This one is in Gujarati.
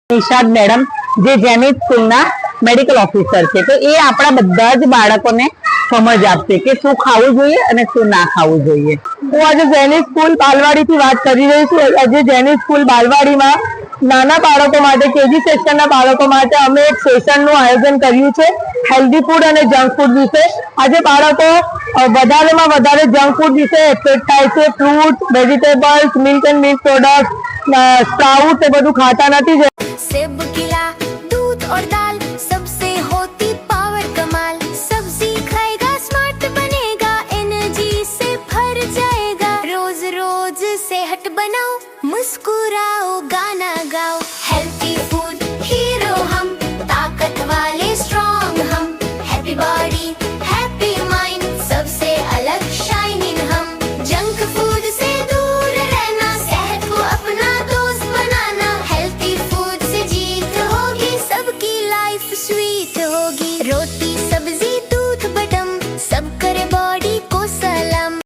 નિશાદ મેડમ જે જેની સ્કૂલના મેડિકલ ઓફિસર છે, તો એ આપણા બધા જ બાળકોને સમજ આપશે કે શું ખાવું જોઈએ અને શું ના ખાવું જોઈએ। હું આજે જેની સ્કૂલ બાલવાડીથી વાત કરી રહી છું। આજે જેની સ્કૂલ બાલવાડીમાં નાના બાળકો માટે કેજી સેક્શનના બાળકો માટે અમે એક સેશનનું આયોજન કર્યું છે હેલ્ધી ફૂડ અને જંક ફૂડ વિશે। આજે બાળકો વધારેમાં વધારે જંક ફૂડ વિશે એટ્રેક્ટ થાય છે। Fruit, vegetables, milk and milk product, sprout એ બધું ખાતા નથી। सेब खिला दूध और दाल सबसे होती पावर कमाल। सब्जी खाएगा स्मार्ट बनेगा एनर्जी से भर जाएगा। रोज रोज सेहत बनाओ मुस्कुराओ गाना गाओ। हेल्थी फूड हीरो हम ताकत वाले स्ट्रॉन्ग हम। हैप्पी बॉडी हैप्पी माइंड सबसे अलग शाइनिंग हम। जंक फूड से दूर रहना सेहत को अपना दोस्त बनाना। हेल्थी फूड से जीत होगी सबकी लाइफ स्वीट होगी। रोटी